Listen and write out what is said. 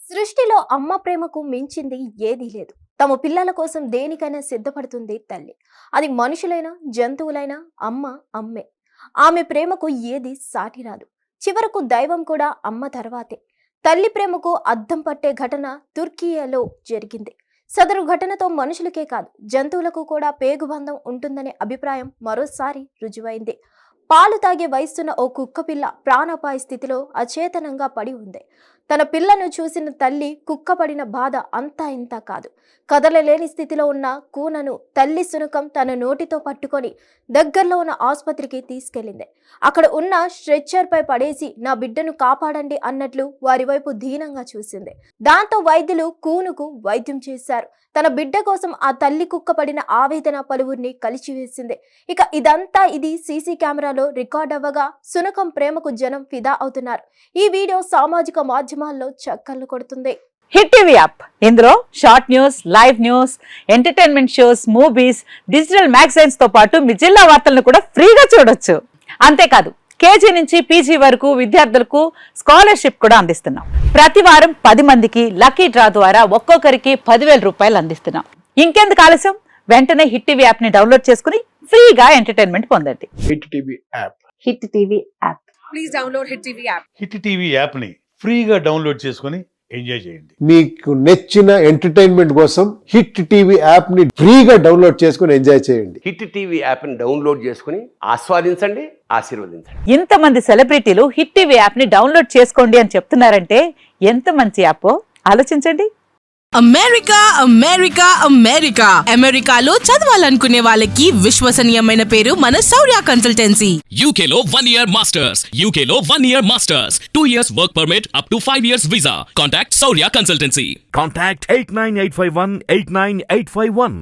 సృష్టిలో అమ్మ ప్రేమకు మించింది ఏదీ లేదు. తమ పిల్లల కోసం దేనికైనా సిద్ధపడుతుంది తల్లి. అది మనుషులైనా, జంతువులైనా అమ్మ అమ్మే. ఆమె ప్రేమకు ఏది సాటి రాదు. చివరకు దైవం కూడా అమ్మ తర్వాతే. తల్లి ప్రేమకు అద్దం పట్టే ఘటన తుర్కియాలో జరిగింది. సదరు ఘటనతో మనుషులకే కాదు, జంతువులకు కూడా పేగుబంధం ఉంటుందనే అభిప్రాయం మరోసారి రుజువైంది. పాలు తాగే వయసున్న ఓ కుక్కపిల్ల ప్రాణాపాయ స్థితిలో అచేతనంగా పడి ఉంది. తన పిల్లను చూసిన తల్లి కుక్కపడిన బాధ అంతా ఇంతా కాదు. కదలలేని స్థితిలో ఉన్న కూనను తల్లి శునకం తన నోటితో పట్టుకొని దగ్గరలో ఉన్న ఆసుపత్రికి తీసుకెళ్లింది. అక్కడ ఉన్న స్ట్రెచ్చర్ పై పడేసి నా బిడ్డను కాపాడండి అన్నట్లు వారి వైపు దీనంగా చూసింది. దాంతో వైద్యులు కూనుకు వైద్యం చేశారు. తన బిడ్డ కోసం ఆ తల్లి కుక్క పడిన ఆవేదన పలువురిని కలిచివేసింది. ఇక ఇదంతా ఇది సీసీ కెమెరాలో రికార్డ్ అవ్వగా శునకం ప్రేమకు జనం ఫిదా అవుతున్నారు. ఈ వీడియో సామాజిక మాధ్యమాల్లో చక్కర్లు కొడుతుంది. హిట్ టీవీ యాప్ ఇందులో short news, live news, entertainment shows, movies, digital magazines తో పాటు మీ జిల్లా వార్తలను కూడా ఫ్రీగా చూడొచ్చు. అంతేకాదు కేజీ నుంచి పీజీ వరకు విద్యార్థులకు స్కాలర్షిప్ కూడా అందిస్తున్నాం. ప్రతి వారం 10 మందికి లక్కీ డ్రా ద్వారా ఒక్కొక్కరికి 10,000 రూపాయలు అందిస్తున్నాం. ఇంకెందుకు ఆలస్యం, వెంటనే హిట్ టీవీ యాప్ ని డౌన్లోడ్ చేసుకుని ఫ్రీగా ఎంటర్టైన్మెంట్ పొందండి. Hit TV app. Hit TV app. Please download hit TV app. Hit TV యాప్ని ఫ్రీగా డౌన్లోడ్ చేసుకొని ఎంజాయ్ చేయండి. మీకు నచ్చిన ఎంటర్టైన్మెంట్ కోసం హిట్ టీవీ యాప్ ని ఫ్రీగా డౌన్లోడ్ చేసుకొని ఎంజాయ్ చేయండి. హిట్ టీవీ యాప్ని డౌన్లోడ్ చేసుకుని ఆస్వాదించండి, ఆశీర్వదించండి. ఇంతమంది సెలబ్రిటీలు హిట్ టీవీ యాప్ ని డౌన్లోడ్ చేసుకోండి అని చెప్తున్నారంటే ఎంత మంచి యాప్ ఆలోచించండి. అమెరికా అమెరికా అమెరికా అమెరికాలో చదవాలనుకునే వాళ్ళకి విశ్వసనీయమైన పేరు మన శౌర్య కన్సల్టెన్సీ. UK లో 1 year masters. UK లో 1 year masters. 2 years work permit up to 5 years visa. Contact Saurya Consultancy. Contact 89851 89851.